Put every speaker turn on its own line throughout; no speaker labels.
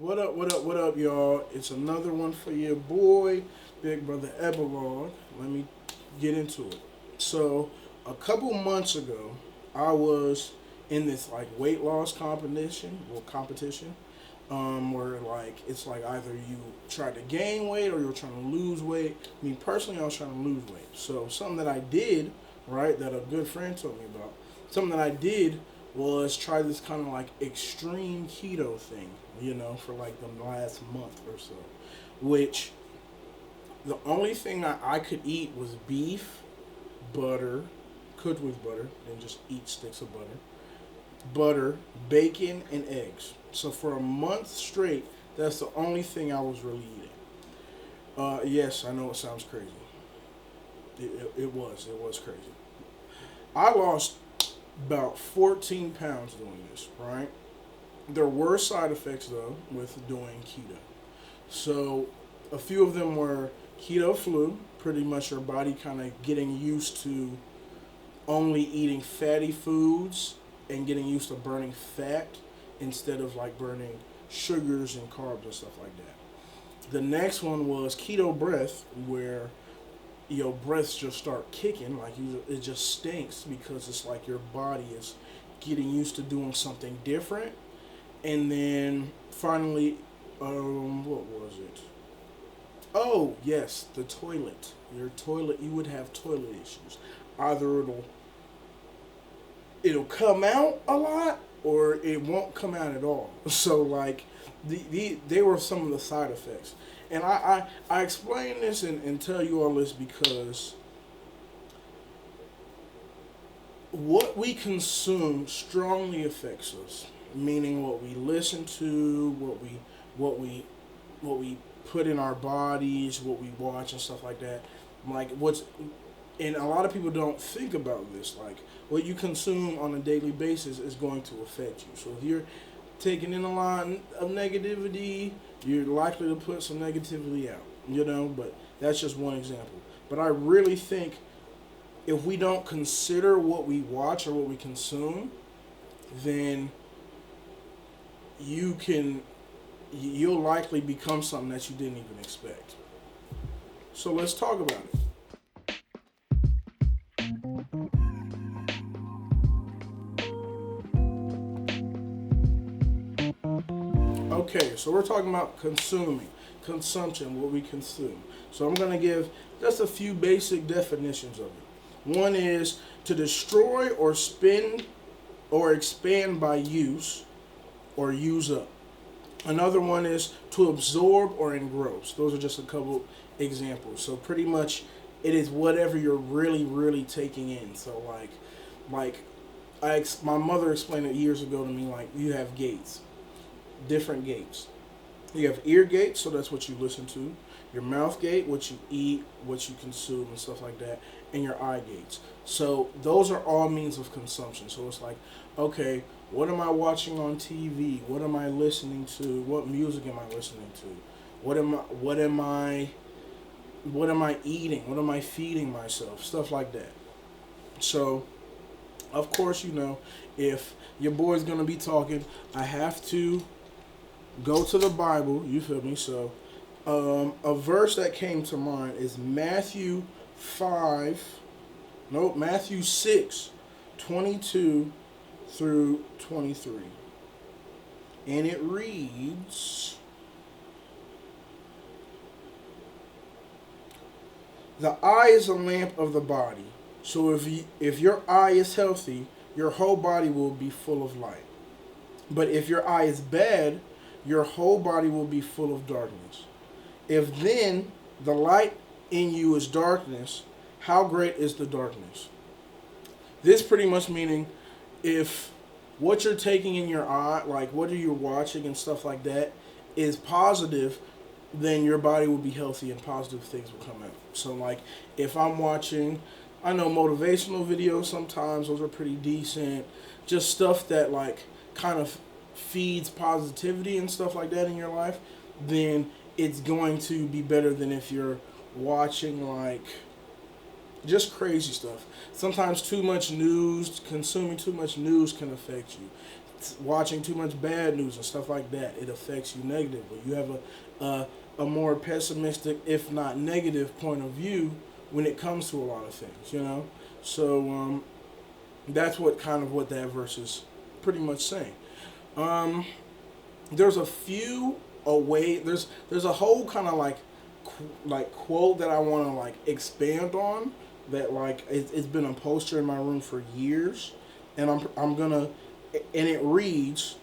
What up, what up, what up, y'all? It's another one for your boy, Big Brother Eberlog. Let me get into it. So, a couple months ago, I was in this like weight loss competition, where like it's like either you try to gain weight or you're trying to lose weight. I mean, personally, I was trying to lose weight. So, something that I did, right, that a good friend told me about, something that I did was try this kind of like extreme keto thing, for like the last month or so. Which the only thing that I could eat was beef, butter, cooked with butter, and just eat sticks of butter, bacon, and eggs. So for a month straight, that's the only thing I was really eating. Yes, I know it sounds crazy. It was crazy. I lost about 14 pounds doing this, right? There were side effects though with doing keto. So a few of them were keto flu, pretty much your body kind of getting used to only eating fatty foods and getting used to burning fat instead of like burning sugars and carbs and stuff like that. The next one was keto breath, where your breaths just start kicking, like it just stinks because it's like your body is getting used to doing something different. And then finally, what was it? Oh yes, the toilet. Your toilet, you would have toilet issues. Either it'll come out a lot or it won't come out at all. So like they were some of the side effects. And I explain this and tell you all this because what we consume strongly affects us. Meaning what we listen to, what we what we put in our bodies, what we watch and stuff like that. Like what's and a lot of people don't think about this. Like what you consume on a daily basis is going to affect you. So if you're taking in a lot of negativity, you're likely to put some negativity out. But that's just one example. But I really think if we don't consider what we watch or what we consume, then you'll likely become something that you didn't even expect. So let's talk about it. Okay, so we're talking about consumption, what we consume. So I'm going to give just a few basic definitions of it. One is to destroy or spend or expand by use or use up. Another one is to absorb or engross. Those are just a couple examples. So pretty much it is whatever you're really, really taking in. So like my mother explained it years ago to me, like you have gates, different gates. You have ear gates, so that's what you listen to. Your mouth gate, what you eat, what you consume, and stuff like that. And your eye gates. So those are all means of consumption. So it's like, okay, what am I watching on TV? What am I listening to? What music am I listening to? What am I eating? What am I feeding myself? Stuff like that. So, of course, if your boy's gonna be talking, I have to go to the Bible. You feel me? So, a verse that came to mind is Matthew 6:22 through 23. And it reads, "The eye is a lamp of the body. So if your eye is healthy, your whole body will be full of light. But if your eye is bad, your whole body will be full of darkness. If then the light in you is darkness, how great is the darkness?" This pretty much meaning if what you're taking in your eye, like what are you watching and stuff like that, is positive, then your body will be healthy and positive things will come out. So like if I'm watching, I know motivational videos sometimes, those are pretty decent. Just stuff that like kind of feeds positivity and stuff like that in your life, then it's going to be better than if you're watching like just crazy stuff. Sometimes too much news, consuming too much news can affect you. watching too much bad news and stuff like that, it affects you negatively. You have a more pessimistic, if not negative, point of view when it comes to a lot of things, you know. So that's what that verse is pretty much saying. Um, there's a few away. There's a whole kind of like quote that I want to like expand on that like it's been a poster in my room for years, and I'm gonna and it reads,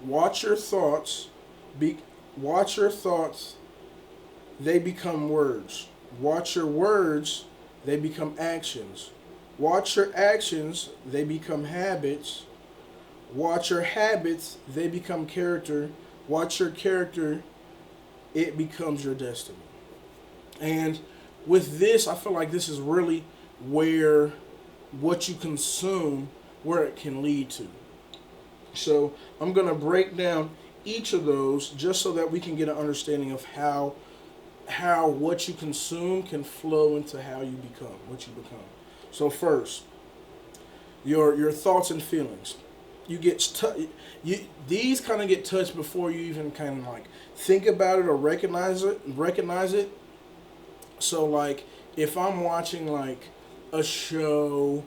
"Watch your thoughts, be watch your thoughts. They become words. Watch your words. They become actions. Watch your actions. They become habits. Watch your habits. They become character. Watch your character. It becomes your destiny." And with this, I feel like this is really where what you consume, where it can lead to. So I'm going to break down each of those just so that we can get an understanding of how what you consume can flow into how you become, what you become. So first, your thoughts and feelings. You get these kind of get touched before you even kind of like think about it or recognize it. So like if I'm watching like a show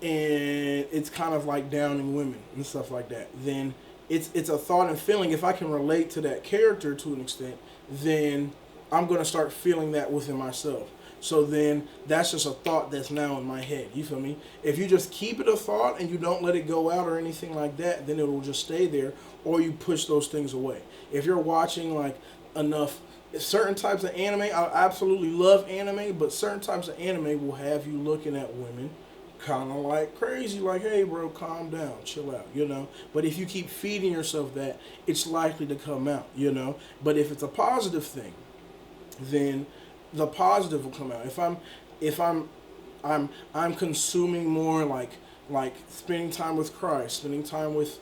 and it's kind of like downing women and stuff like that, then it's a thought and feeling. If I can relate to that character to an extent, then I'm gonna start feeling that within myself. So then that's just a thought that's now in my head. You feel me? If you just keep it a thought and you don't let it go out or anything like that, then it will just stay there, or you push those things away. If you're watching like enough certain types of anime, I absolutely love anime, but certain types of anime will have you looking at women kind of like crazy, like, hey bro, calm down, chill out, you know. But if you keep feeding yourself that, it's likely to come out, you know. But if it's a positive thing, then the positive will come out. If I'm consuming more like spending time with Christ, spending time with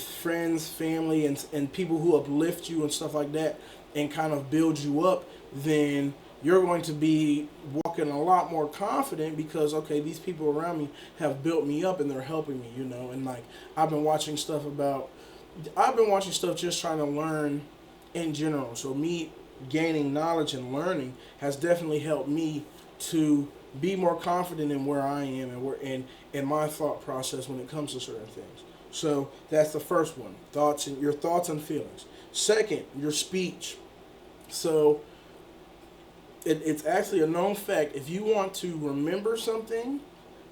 friends, family, and people who uplift you and stuff like that, and kind of build you up, then you're going to be walking a lot more confident because, okay, these people around me have built me up and they're helping me, you know. And like I've been watching stuff just trying to learn in general. So me gaining knowledge and learning has definitely helped me to be more confident in where I am and where in my thought process when it comes to certain things. So that's the first one. Your thoughts and feelings. Second, your speech. So it's actually a known fact. If you want to remember something,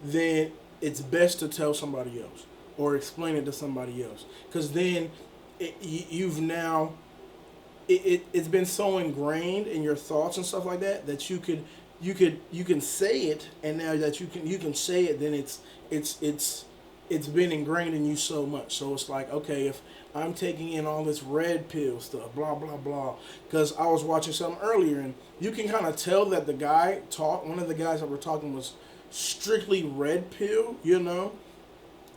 then it's best to tell somebody else or explain it to somebody else, because then you've now it's been so ingrained in your thoughts and stuff like that that you can say it, and now that you can say it, then it's been ingrained in you so much. So it's like, okay, if I'm taking in all this red pill stuff, blah blah blah, because I was watching something earlier, and you can kind of tell that one of the guys that were talking was strictly red pill, you know,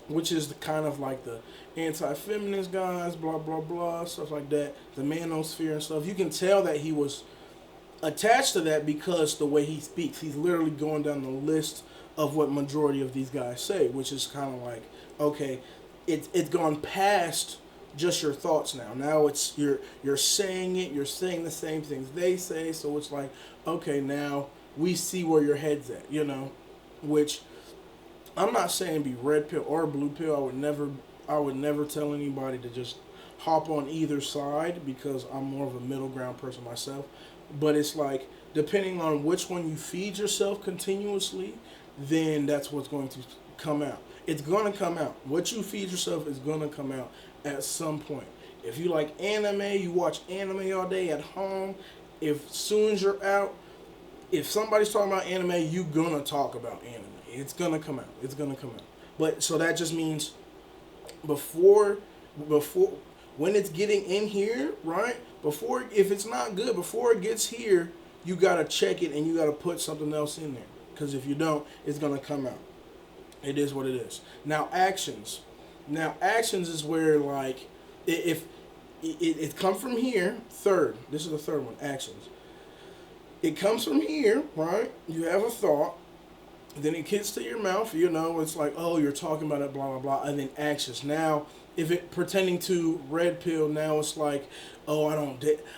which is the kind of like the anti-feminist guys, blah blah blah, stuff like that, the manosphere and stuff. You can tell that he was attached to that because the way he speaks, he's literally going down the list of what majority of these guys say, which is kind of like, okay, it's gone past just your thoughts now. Now it's you're saying it, you're saying the same things they say, so it's like, okay, now we see where your head's at, you know, which I'm not saying be red pill or blue pill. I would never tell anybody to just hop on either side because I'm more of a middle ground person myself. But it's like, depending on which one you feed yourself continuously, then that's what's going to come out. It's going to come out. What you feed yourself is going to come out at some point. If you like anime, you watch anime all day at home. If soon as you're out, if somebody's talking about anime, you're going to talk about anime. It's going to come out. It's going to come out. But so that just means before when it's getting in here, right? If it's not good, before it gets here, you got to check it and you got to put something else in there. Because if you don't, it's going to come out. It is what it is. Now, actions. Now, actions is where, like, if it comes from here, this is the third one, actions. It comes from here, right? You have a thought. Then it gets to your mouth, it's like, oh, you're talking about it, blah, blah, blah, and then actions. Now, if it pertaining to red pill, now it's like, oh,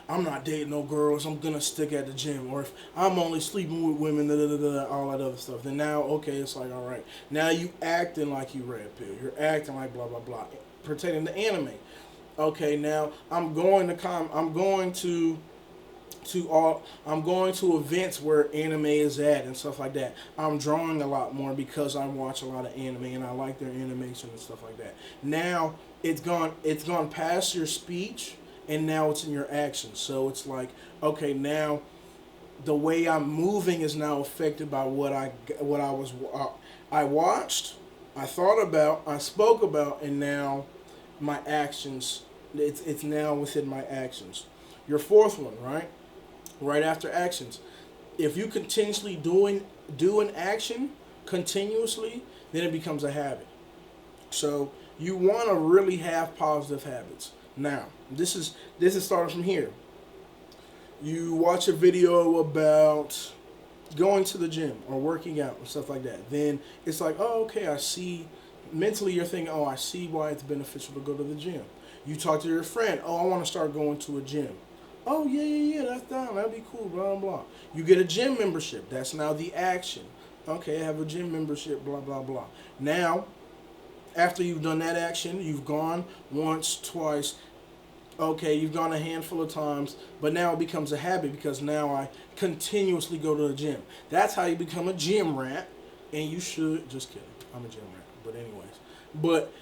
I'm not dating no girls, I'm gonna stick at the gym. Or if I'm only sleeping with women, da, da, da, da, all that other stuff. Then now, okay, it's like, all right. Now you acting like you red pill. You're acting like blah, blah, blah. Pertaining to anime. Okay, now I'm going to events where anime is at and stuff like that. I'm drawing a lot more because I watch a lot of anime and I like their animation and stuff like that. Now it's gone past your speech and now it's in your actions. So it's like, okay, now the way I'm moving is now affected by I watched, I thought about, I spoke about, and now my actions. It's now within my actions. Your fourth one, right? Right after actions. If you continuously do an action continuously, then it becomes a habit. So you want to really have positive habits. Now, this is starting from here. You watch a video about going to the gym or working out and stuff like that. Then it's like, oh, okay, I see. Mentally, you're thinking, oh, I see why it's beneficial to go to the gym. You talk to your friend, oh, I want to start going to a gym. Oh, yeah, yeah, yeah, that's down. That'd be cool, blah, blah, blah. You get a gym membership. That's now the action. Okay, I have a gym membership, blah, blah, blah. Now, after you've done that action, you've gone once, twice. Okay, you've gone a handful of times, but now it becomes a habit because now I continuously go to the gym. That's how you become a gym rat, and you should, just kidding, I'm a gym rat, but anyways. But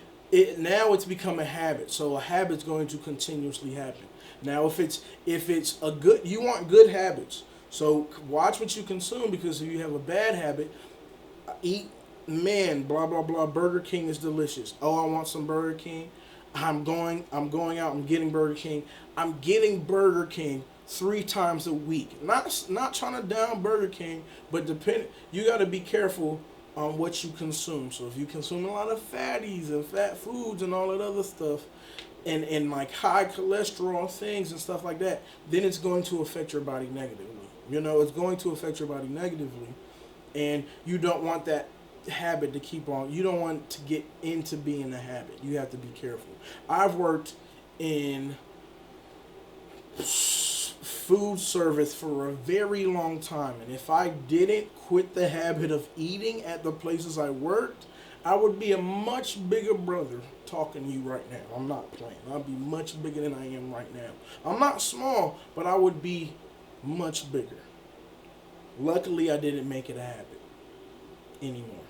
now it's become a habit, so a habit's going to continuously happen. Now, if it's a good, you want good habits, so watch what you consume because if you have a bad habit, eat, man, blah blah blah. Burger King is delicious. Oh, I want some Burger King. I'm going out. I'm getting Burger King. I'm getting Burger King 3 times a week. Not trying to down Burger King, but you got to be careful on what you consume. So if you consume a lot of fatties and fat foods and all that other stuff, and like high cholesterol things and stuff like that, then it's going to affect your body negatively. It's going to affect your body negatively, and you don't want that habit to keep on. You don't want to get into being a habit. You have to be careful. I've worked in food service for a very long time, and if I didn't quit the habit of eating at the places I worked, I would be a much bigger brother talking to you right now. I'm not playing. I'd be much bigger than I am right now. I'm not small, but I would be much bigger. Luckily, I didn't make it a habit anymore.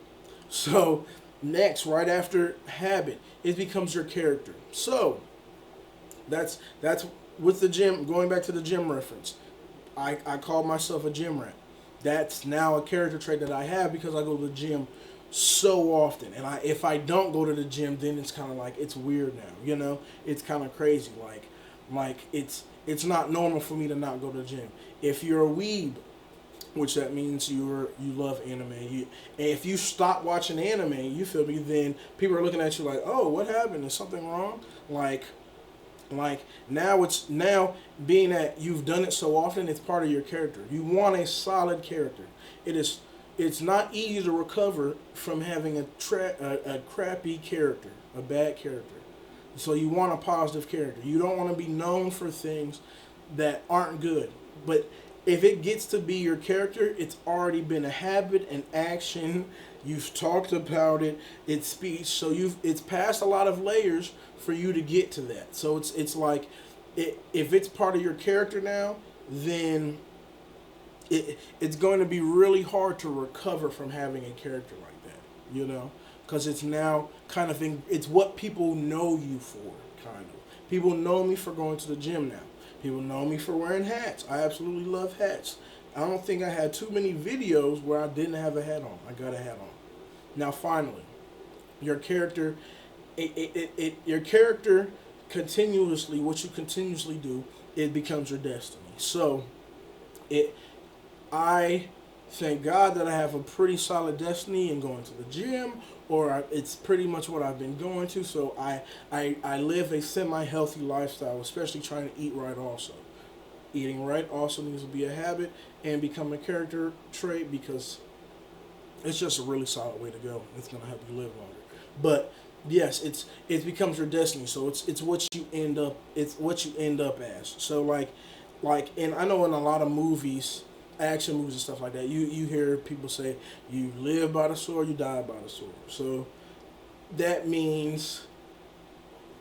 So, next, right after habit, it becomes your character. So, that's with the gym, going back to the gym reference. I call myself a gym rat. That's now a character trait that I have because I go to the gym so often. And if I don't go to the gym, then it's kind of like, it's weird now, It's kind of crazy. Like it's not normal for me to not go to the gym. If you're a weeb, which that means you love anime. And if you stop watching anime, you feel me, then people are looking at you like, oh, what happened? Is something wrong? Like now being that you've done it so often, it's part of your character. You want a solid character. It's not easy to recover from having a crappy character, a bad character. So you want a positive character. You don't want to be known for things that aren't good. But if it gets to be your character, it's already been a habit, an action. You've talked about it. It's speech. So it's passed a lot of layers for you to get to that. So it's like, if it's part of your character now, then it's going to be really hard to recover from having a character like that, because it's now kind of it's what people know you for, kind of. People know me for going to the gym now. People know me for wearing hats. I absolutely love hats. I don't think I had too many videos where I didn't have a hat on. I got a hat on. Now, finally, your character, your character continuously, what you continuously do, it becomes your destiny. So, I thank God that I have a pretty solid destiny in going to the gym, it's pretty much what I've been going to. So I live a semi-healthy lifestyle, especially trying to eat right also. Eating right also needs to be a habit and become a character trait because It's just a really solid way to go. It's gonna help you live longer. But yes, it becomes your destiny. So it's what you end up. It's what you end up as. So and I know in a lot of movies, action movies and stuff like that, you hear people say you live by the sword, you die by the sword. So that means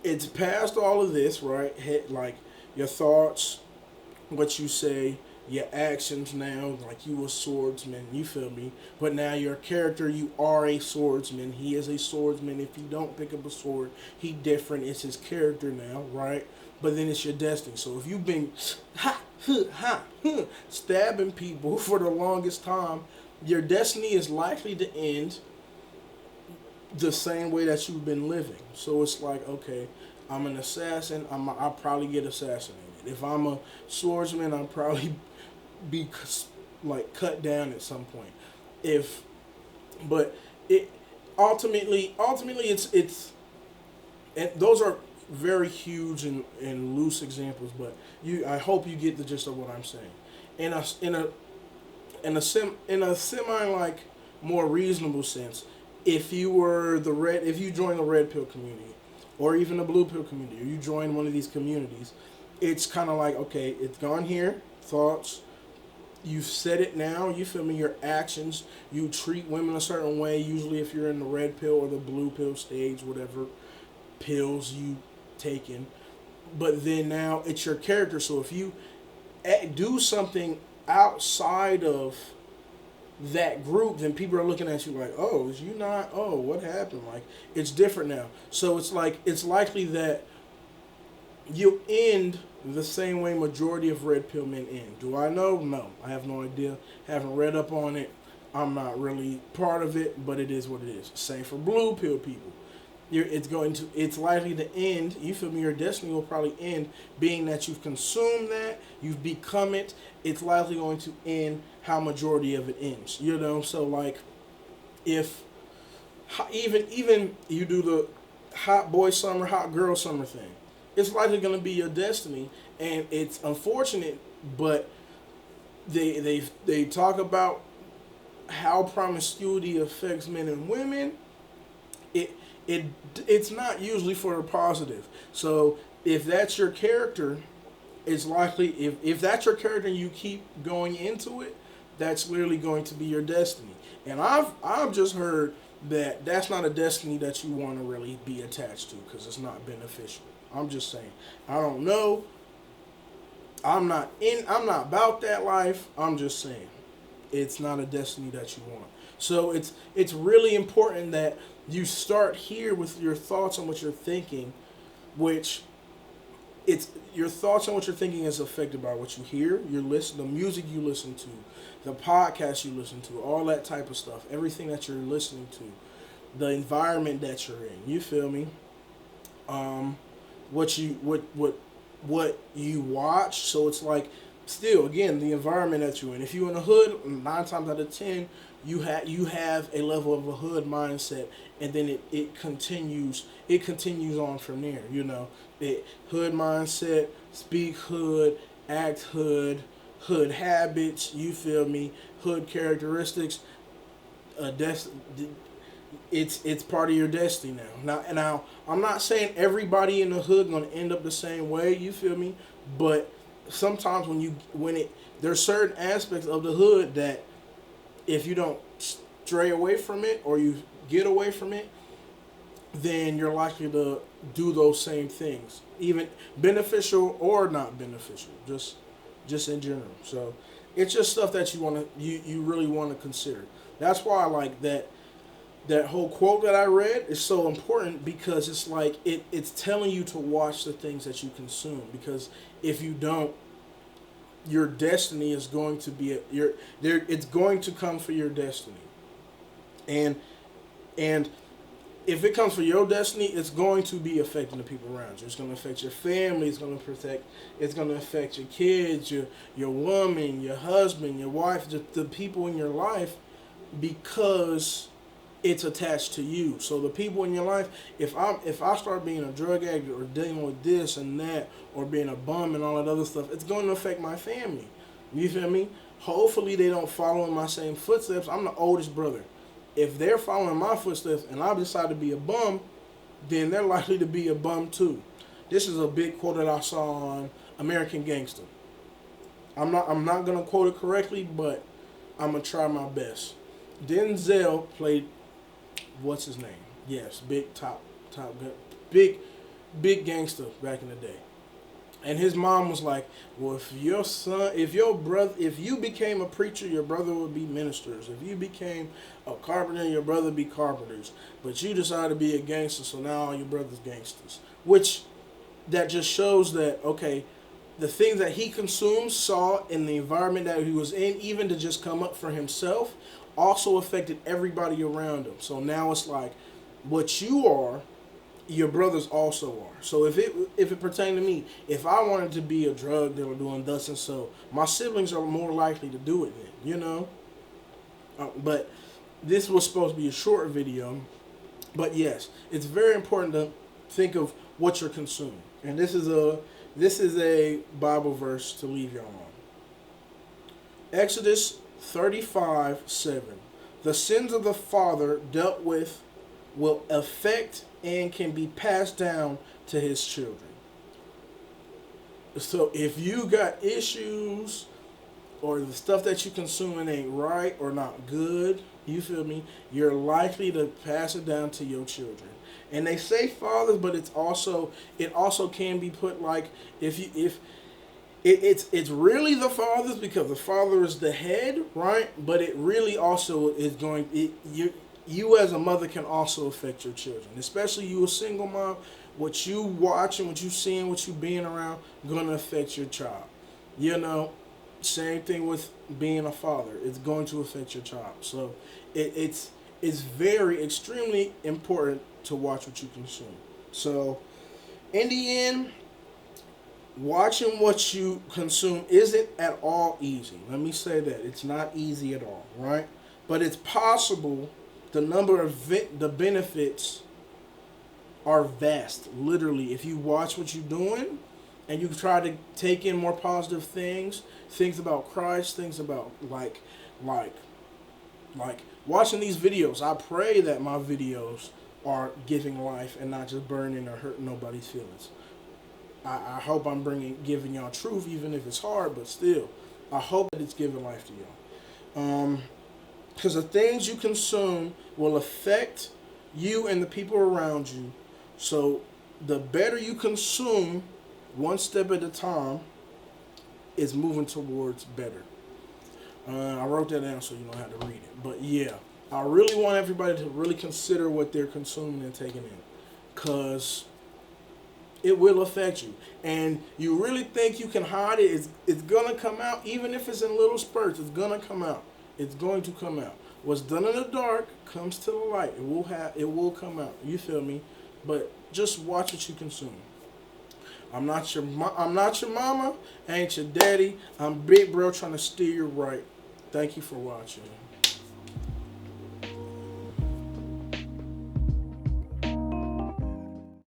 it's past all of this, right? Like your thoughts, what you say, your actions now, like you a swordsman, you feel me? But now your character, you are a swordsman. He is a swordsman. If he don't pick up a sword, he different. It's his character now, right? But then it's your destiny. So if you've been stabbing people for the longest time, your destiny is likely to end the same way that you've been living. So it's like, okay, I'm an assassin. I'll probably get assassinated. If I'm a swordsman, I'll probably be like cut down at some point. If, but it ultimately it's and those are very huge and loose examples. But I hope you get the gist of what I'm saying. In a semi like more reasonable sense, if you join the red pill community, or even the blue pill community, or you join one of these communities, it's kind of like, okay, it's gone here, thoughts, you've said it now, you feel me, your actions, you treat women a certain way, usually if you're in the red pill or the blue pill stage, whatever pills you taken, but then now it's your character, so if you do something outside of that group, then people are looking at you like, oh, is you not, oh, what happened? Like, it's different now. So it's like, it's likely that you end the same way majority of red pill men end. Do I know? No. I have no idea. Haven't read up on it. I'm not really part of it, but it is what it is. Same for blue pill people. It's likely to end, you feel me, your destiny will probably end being that you've consumed that, you've become it, it's likely going to end how majority of it ends, you know? So like, if even you do the hot boy summer, hot girl summer thing, it's likely going to be your destiny, and it's unfortunate, but they talk about how promiscuity affects men and women. It's not usually for the positive. So if that's your character, it's likely, if that's your character and you keep going into it, that's literally going to be your destiny. And I've just heard that that's not a destiny that you want to really be attached to, because it's not beneficial. I'm just saying. I don't know. I'm not about that life. I'm just saying. It's not a destiny that you want. So it's really important that you start here with your thoughts on what you're thinking, which it's your thoughts on what you're thinking is affected by what you hear, the music you listen to, the podcast you listen to, all that type of stuff, everything that you're listening to, the environment that you're in. You feel me? What you watch. So it's like, still again, the environment that you're in. If you're in a hood, 9 times out of 10, you have a level of a hood mindset, and then it continues on from there. You know, hood mindset, speak hood, act hood, hood habits. You feel me? Hood characteristics. It's part of your destiny now. Now I'm not saying everybody in the hood gonna end up the same way. You feel me? But sometimes there's certain aspects of the hood that if you don't stray away from it or you get away from it, then you're likely to do those same things, even beneficial or not beneficial, just in general. So it's just stuff that you really want to consider. That's why I like that whole quote that I read is so important, because it's like it's telling you to watch the things that you consume, because if you don't, your destiny is going to be it's going to come for your destiny. And if it comes for your destiny, it's going to be affecting the people around you. It's going to affect your family, it's going to affect your kids, your woman, your husband, your wife, the people in your life, because it's attached to you. So the people in your life, if I start being a drug addict or dealing with this and that, or being a bum and all that other stuff, it's going to affect my family. You feel me? Hopefully they don't follow in my same footsteps. I'm the oldest brother. if they're following my footsteps and I decide to be a bum, then they're likely to be a bum too. This is a big quote that I saw on American Gangster. I'm not gonna quote it correctly, but I'm gonna try my best. Denzel played what's his name? Yes, big top gun, big gangster back in the day. And his mom was like, "Well, if you became a preacher, your brother would be ministers. If you became a carpenter, your brother would be carpenters. But you decided to be a gangster, so now all your brothers gangsters." Which that just shows that, okay, the things that he consumed, saw in the environment that he was in, even to just come up for himself, also affected everybody around him. So now it's like, what you are, your brothers also are. So if it pertained to me, if I wanted to be a drug dealer doing thus and so, my siblings are more likely to do it then, you know? But this was supposed to be a short video. But yes, it's very important to think of what you're consuming. And this is a Bible verse to leave y'all on. Exodus 35:7. The sins of the father dealt with will affect and can be passed down to his children. So if you got issues or the stuff that you consuming ain't right or not good, you feel me? You're likely to pass it down to your children. And they say fathers, but it also can be put like it's really the fathers, because the father is the head, right? But it really also is you as a mother can also affect your children, especially you a single mom. What you watching, what you seeing, what you being around, gonna affect your child. You know, same thing with being a father. It's going to affect your child. So it's very extremely important to watch what you consume. So in the end, watching what you consume isn't at all easy. Let me say that. It's not easy at all, right? But it's possible. The number of the benefits are vast. Literally, if you watch what you're doing and you try to take in more positive things about Christ, things about like watching these videos. I pray that my videos are giving life and not just burning or hurting nobody's feelings. I hope I'm giving y'all truth, even if it's hard, but still, I hope that it's giving life to y'all. Because the things you consume will affect you and the people around you. So the better you consume, one step at a time, is moving towards better. I wrote that down so you don't have to read it. But yeah, I really want everybody to really consider what they're consuming and taking in. Because it will affect you. And you really think you can hide it, it's going to come out. Even if it's in little spurts, it's going to come out. It's going to come out. What's done in the dark comes to the light. It will come out. You feel me? But just watch what you consume. I'm not your mama. I ain't your daddy. I'm Big Bro trying to steer you right. Thank you for watching.